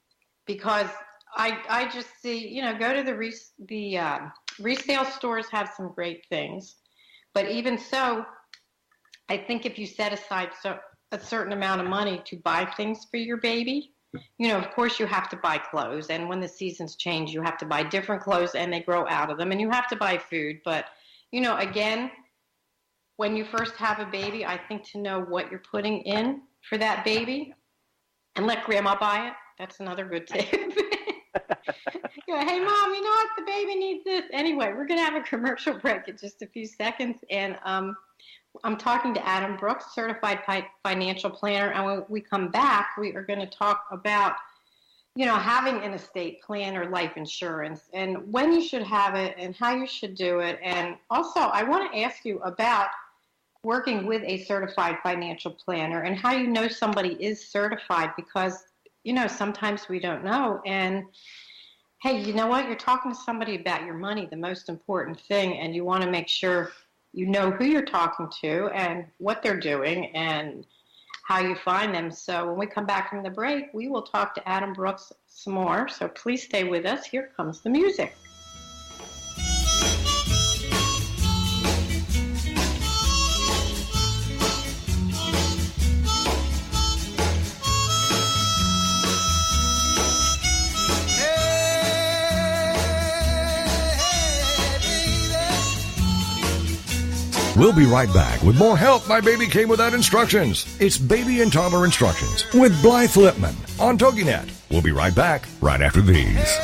B: Because I just see, go to the resale stores have some great things. But even so, I think if you set aside a certain amount of money to buy things for your baby, of course you have to buy clothes, and when the seasons change, you have to buy different clothes, and they grow out of them, and you have to buy food. But, again, when you first have a baby, I think to know what you're putting in for that baby, and let grandma buy it. That's another good tip. Hey, Mom, you know what? The baby needs this. Anyway, we're going to have a commercial break in just a few seconds, and I'm talking to Adam Brooks, Certified Financial Planner, and when we come back, we are going to talk about, having an estate plan or life insurance, and when you should have it and how you should do it. And also, I want to ask you about working with a certified financial planner and how you know somebody is certified, because, sometimes we don't know. And hey, you know what? You're talking to somebody about your money, the most important thing, and you want to make sure you know who you're talking to and what they're doing and how you find them. So when we come back from the break, we will talk to Adam Brooks some more. So please stay with us. Here comes the music.
F: We'll be right back with more Help My Baby Came Without Instructions. It's Baby and Toddler Instructions with Blythe Lipman on TogiNet. We'll be right back right after these.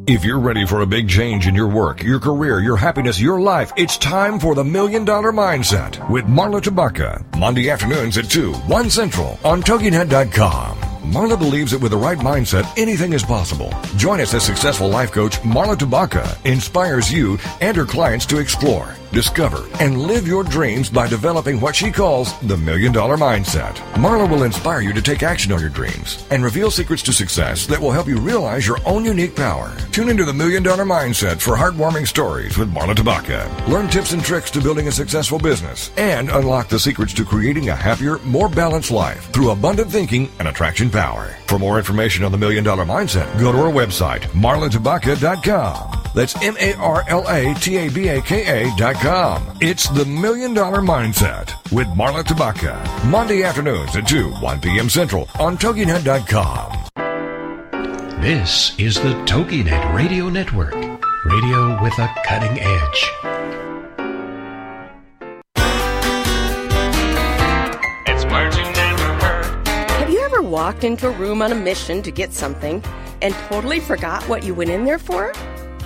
F: If you're ready for a big change in your work, your career, your happiness, your life, it's time for the $1 Million Mindset with Marla Tabaka. Monday afternoons at 2, 1 Central on TogiNet.com. Marla believes that with the right mindset, anything is possible. Join us as successful life coach Marla Tabaka inspires you and her clients to explore, discover, and live your dreams by developing what she calls the $1 Million Mindset. Marla will inspire you to take action on your dreams and reveal secrets to success that will help you realize your own unique power. Tune into the $1 Million Mindset for heartwarming stories with Marla Tabaka. Learn tips and tricks to building a successful business and unlock the secrets to creating a happier, more balanced life through abundant thinking and attraction power. For more information on the $1 Million Mindset, go to our website, marlatabaka.com. That's MarlaTabaka.com. It's the $1 Million Mindset with Marla Tabaka. Monday afternoons at 2, 1 p.m. Central on TogiNet.com.
A: This is the TogiNet Radio Network. Radio with a cutting edge.
J: It's words you never heard.
K: Have you ever walked into a room on a mission to get something and totally forgot what you went in there for?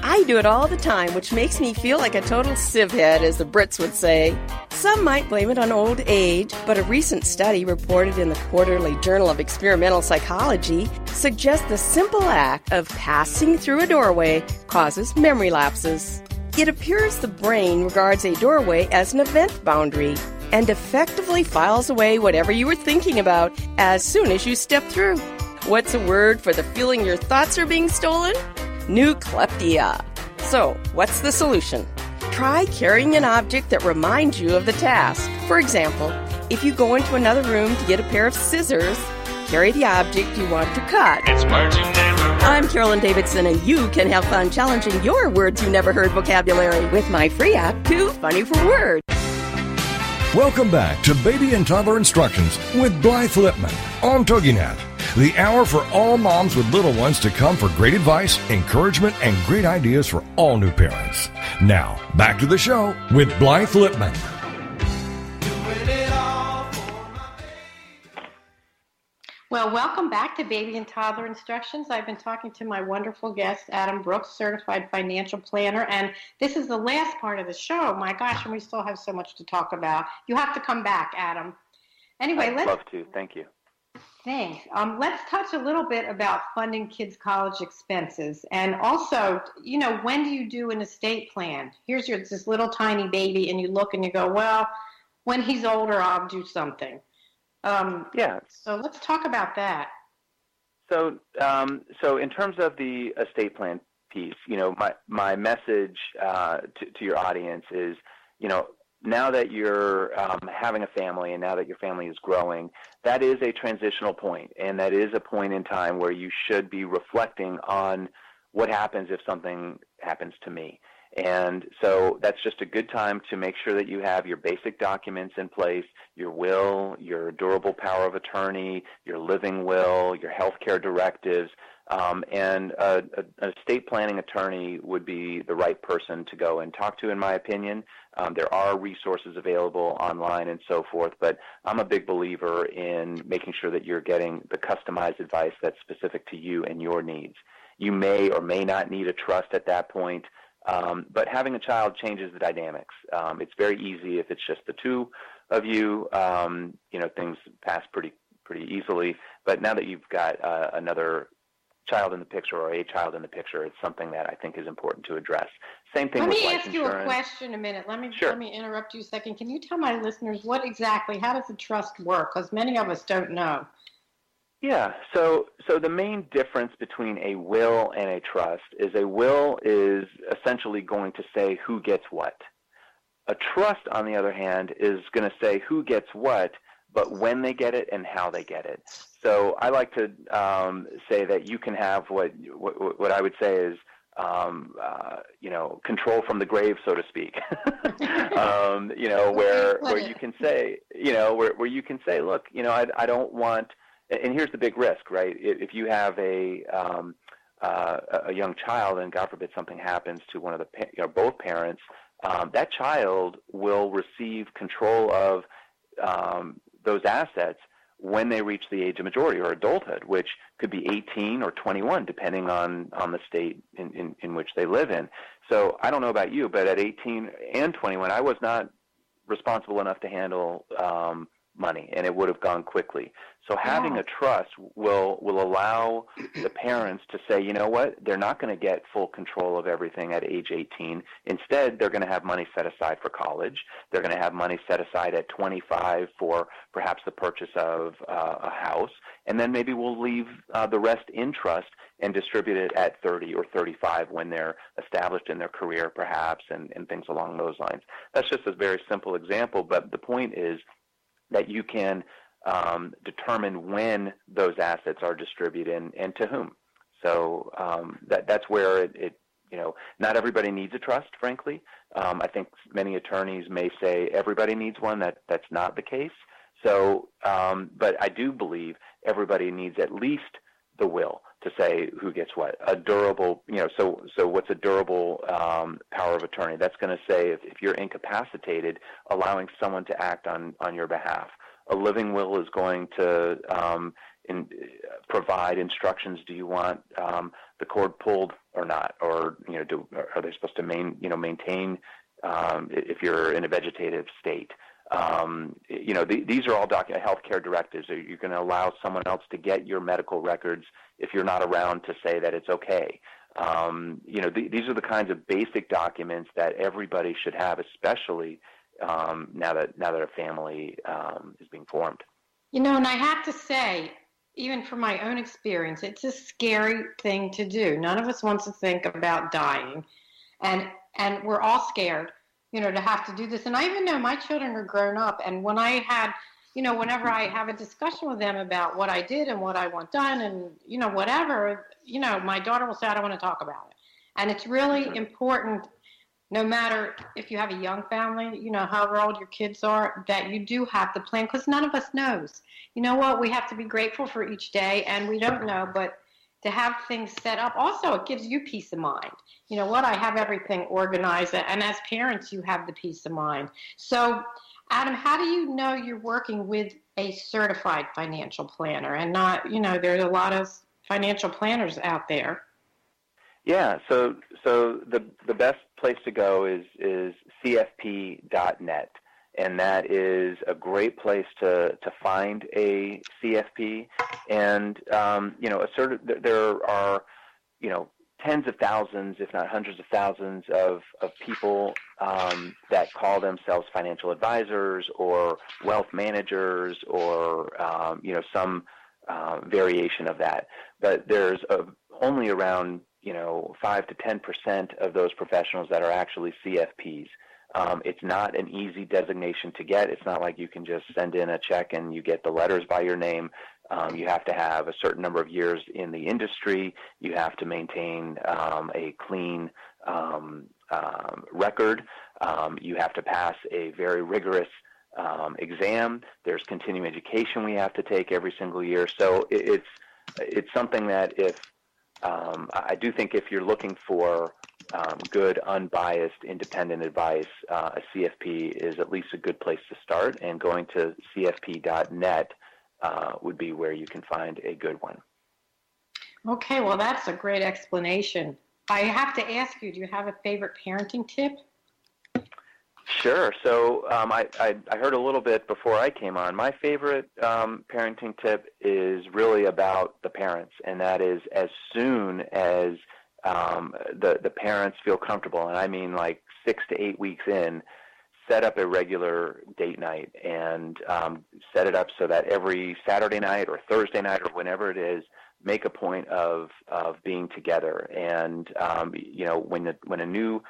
K: I do it all the time, which makes me feel like a total civhead, as the Brits would say. Some might blame it on old age, but a recent study reported in the Quarterly Journal of Experimental Psychology suggests the simple act of passing through a doorway causes memory lapses. It appears the brain regards a doorway as an event boundary and effectively files away whatever you were thinking about as soon as you step through. What's a word for the feeling your thoughts are being stolen? Nucleptia. So, what's the solution? Try carrying an object that reminds you of the task. For example, If you go into another room to get a pair of scissors, carry the object you want to cut.
J: It's words you never heard.
K: I'm Carolyn Davidson, and you can have fun challenging your words you never heard vocabulary with my free app, Too Funny for Words.
F: Welcome back to Baby and Toddler Instructions with Blythe Lipman on TogiNet, the hour for all moms with little ones to come for great advice, encouragement, and great ideas for all new parents. Now, back to the show with Blythe Lipman.
B: Well, welcome back to Baby and Toddler Instructions. I've been talking to my wonderful guest, Adam Brooks, certified financial planner, and this is the last part of the show. My gosh, and we still have so much to talk about. You have to come back, Adam. Anyway,
G: I'd love to. Thank you.
B: Thanks. Let's touch a little bit about funding kids' college expenses, and also, when do you do an estate plan? Here's this little tiny baby, and you look and you go, well, when he's older, I'll do something.
G: Yeah.
B: So let's talk about that.
G: So in terms of the estate plan piece, my message to your audience is, now that you're having a family and now that your family is growing, that is a transitional point, and that is a point in time where you should be reflecting on what happens if something happens to me. And so that's just a good time to make sure that you have your basic documents in place, your will, your durable power of attorney, your living will, your healthcare directives, and an estate planning attorney would be the right person to go and talk to, in my opinion. There are resources available online and so forth, but I'm a big believer in making sure that you're getting the customized advice that's specific to you and your needs. You may or may not need a trust at that point. But having a child changes the dynamics. It's very easy if it's just the two of you. Things pass pretty easily. But now that you've got another child in the picture or a child in the picture, it's something that I think is important to address. Same thing with life insurance.
B: Let me ask you a question a minute. Let me interrupt you a second. Can you tell my listeners how does the trust work? Because many of us don't know.
G: Yeah, so the main difference between a will and a trust is a will is essentially going to say who gets what. A trust, on the other hand, is going to say who gets what, but when they get it and how they get it. So I like to say that you can have what I would say is control from the grave, so to speak. Where you can say, where you can say, look, I don't want. And here's the big risk, right? If you have a young child, and God forbid something happens to one of the both parents, that child will receive control of those assets when they reach the age of majority or adulthood, which could be 18 or 21, depending on the state in which they live in. So I don't know about you, but at 18 and 21, I was not responsible enough to handle money, and it would have gone quickly. So having a trust will allow the parents to say, you know what, they're not going to get full control of everything at age 18. Instead, they're going to have money set aside for college. They're going to have money set aside at 25 for perhaps the purchase of a house, and then maybe we'll leave the rest in trust and distribute it at 30 or 35 when they're established in their career perhaps, and things along those lines. That's just a very simple example, but the point is that you can determine when those assets are distributed and to whom. So that's where it not everybody needs a trust, frankly. I think many attorneys may say everybody needs one. That's not the case. So, but I do believe everybody needs at least the will to say who gets what. A durable, so what's a durable power of attorney? That's going to say if you're incapacitated, allowing someone to act on your behalf. A living will is going to provide instructions. Do you want the cord pulled or not? Or are they supposed to maintain if you're in a vegetative state? These are all healthcare directives. You're going to allow someone else to get your medical records if you're not around to say that it's okay. These are the kinds of basic documents that everybody should have, especially now that a family is being formed.
B: And I have to say, even from my own experience, it's a scary thing to do. None of us wants to think about dying, and we're all scared, to have to do this. And I even know my children are grown up, and when I had whenever I have a discussion with them about what I did and what I want done and, whatever, my daughter will say, I don't want to talk about it. And it's really important, no matter if you have a young family, however old your kids are, that you do have the plan, because none of us knows. You know what? We have to be grateful for each day, and we don't know, but to have things set up, also, it gives you peace of mind. You know what? I have everything organized, and as parents, you have the peace of mind. So, Adam, how do you know you're working with a certified financial planner and not, there's a lot of financial planners out there?
G: Yeah, so the best place to go is CFP.net, and that is a great place to find a CFP. And there are tens of thousands, if not hundreds of thousands, of people that call themselves financial advisors or wealth managers or some variation of that. But there's only around 5 to 10% of those professionals that are actually CFPs. It's not an easy designation to get. It's not like you can just send in a check and you get the letters by your name. You have to have a certain number of years in the industry. You have to maintain a clean record. You have to pass a very rigorous exam. There's continuing education we have to take every single year. So it's something that I do think if you're looking for good, unbiased, independent advice, a CFP is at least a good place to start, and going to CFP.net would be where you can find a good one.
B: Okay, well, that's a great explanation. I have to ask you, do you have a favorite parenting tip?
G: Sure. So I heard a little bit before I came on. My favorite parenting tip is really about the parents, and that is as soon as the parents feel comfortable, and I mean like 6 to 8 weeks in, set up a regular date night and set it up so that every Saturday night or Thursday night or whenever it is, make a point of being together. And when a new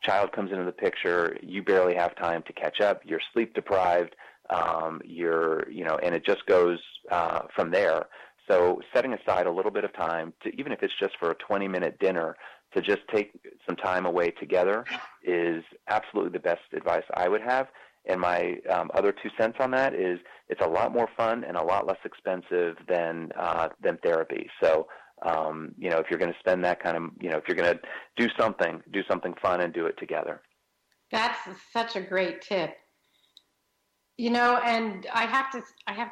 G: child comes into the picture, you barely have time to catch up. You're sleep deprived. And it just goes from there. So setting aside a little bit of time to, even if it's just for a 20-minute dinner, to just take some time away together is absolutely the best advice I would have. And my other 2 cents on that is it's a lot more fun and a lot less expensive than therapy. So, if you're going to spend that kind of, if you're going to do something fun and do it together.
B: That's such a great tip. And I have to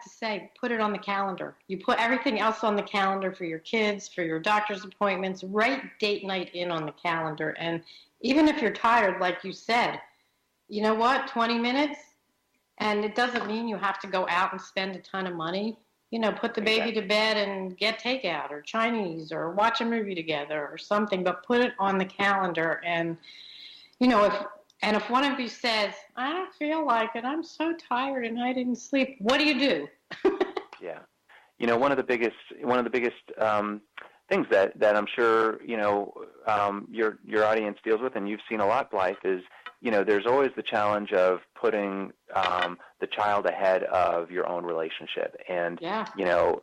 B: say, put it on the calendar. You put everything else on the calendar for your kids, for your doctor's appointments. Write date night in on the calendar. And even if you're tired, like you said, you know what, 20 minutes? And it doesn't mean you have to go out and spend a ton of money. Put the baby to bed and get takeout or Chinese or watch a movie together or something, but put it on the calendar. And, if one of you says, I don't feel like it, I'm so tired and I didn't sleep, what do you do?
G: Yeah. One of the biggest things that I'm sure, your audience deals with, and you've seen a lot, Blythe, is, there's always the challenge of putting the child ahead of your own relationship. And,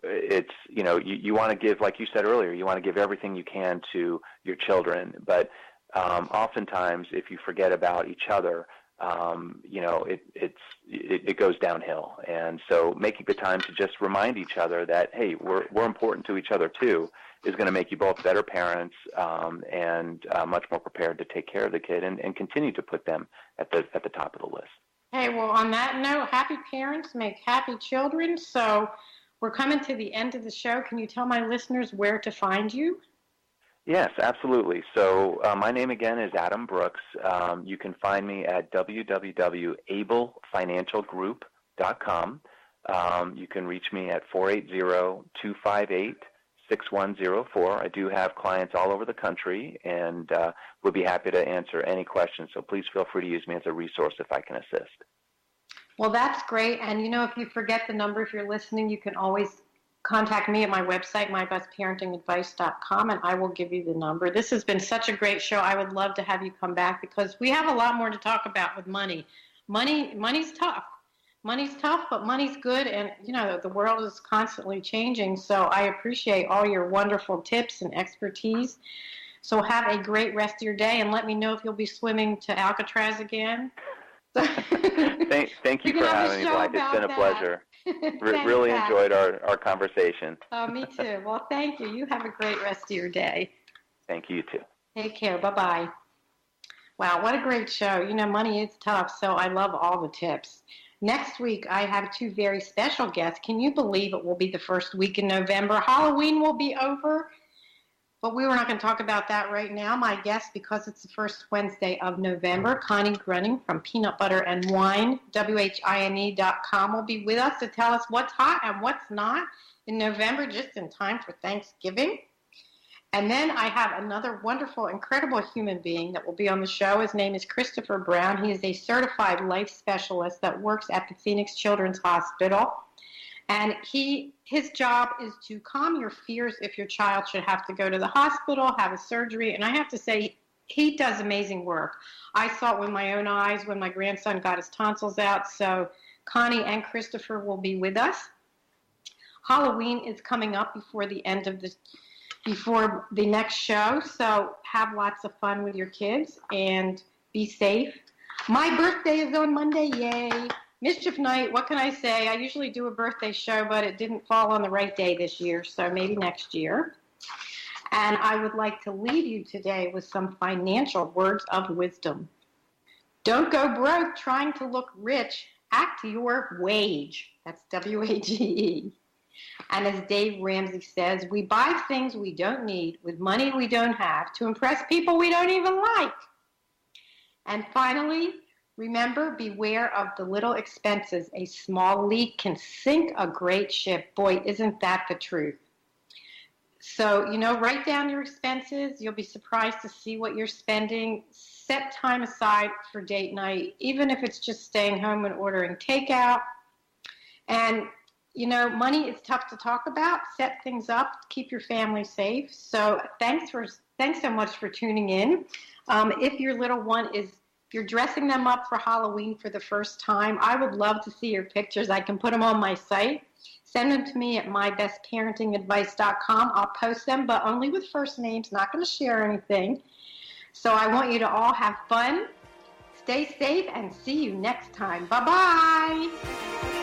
G: it's, you want to give, like you said earlier, you want to give everything you can to your children. But oftentimes, if you forget about each other, it goes downhill. And so making the time to just remind each other that, hey, we're important to each other too, is going to make you both better parents and much more prepared to take care of the kid and continue to put them at the top of the list.
B: Hey, well, on that note, happy parents make happy children. So we're coming to the end of the show. Can you tell my listeners where to find you?
G: Yes, absolutely. So my name again is Adam Brooks. You can find me at www.ablefinancialgroup.com. You can reach me at 480-258-6104. I do have clients all over the country and would be happy to answer any questions. So please feel free to use me as a resource if I can assist.
B: Well, that's great. And, if you forget the number, if you're listening, you can always contact me at my website, mybestparentingadvice.com, and I will give you the number. This has been such a great show. I would love to have you come back because we have a lot more to talk about with money. Money's tough, money's tough, but money's good, and the world is constantly changing. So I appreciate all your wonderful tips and expertise. So have a great rest of your day, and let me know if you'll be swimming to Alcatraz again.
G: Thank you for having me, Blythe. It's been a pleasure. Really enjoyed our conversation.
B: Oh, me too. Well, thank you. You have a great rest of your day.
G: Thank you, too.
B: Take care. Bye-bye. Wow, what a great show. Money is tough, so I love all the tips. Next week, I have two very special guests. Can you believe it will be the first week in November? Halloween will be over, but we're not going to talk about that right now. My guest, because it's the first Wednesday of November, Connie Grunning from Peanut Butter and Wine, WHINE.com, will be with us to tell us what's hot and what's not in November, just in time for Thanksgiving. And then I have another wonderful, incredible human being that will be on the show. His name is Christopher Brown. He is a certified life specialist that works at the Phoenix Children's Hospital. And his job is to calm your fears if your child should have to go to the hospital, have a surgery. And I have to say, he does amazing work. I saw it with my own eyes when my grandson got his tonsils out. So Connie and Christopher will be with us. Halloween is coming up before the next show, so have lots of fun with your kids and be safe. My birthday is on Monday, yay. Mischief night, what can I say? I usually do a birthday show, but it didn't fall on the right day this year, so maybe next year. And I would like to leave you today with some financial words of wisdom. Don't go broke trying to look rich. Act your wage. That's W-A-G-E. And as Dave Ramsey says, we buy things we don't need with money we don't have to impress people we don't even like. And finally, remember, beware of the little expenses. A small leak can sink a great ship. Boy, isn't that the truth? So, write down your expenses. You'll be surprised to see what you're spending. Set time aside for date night, even if it's just staying home and ordering takeout. And money is tough to talk about. Set things up. Keep your family safe. So thanks so much for tuning in. If your little one you're dressing them up for Halloween for the first time, I would love to see your pictures. I can put them on my site. Send them to me at mybestparentingadvice.com. I'll post them, but only with first names. Not going to share anything. So I want you to all have fun. Stay safe and see you next time. Bye-bye.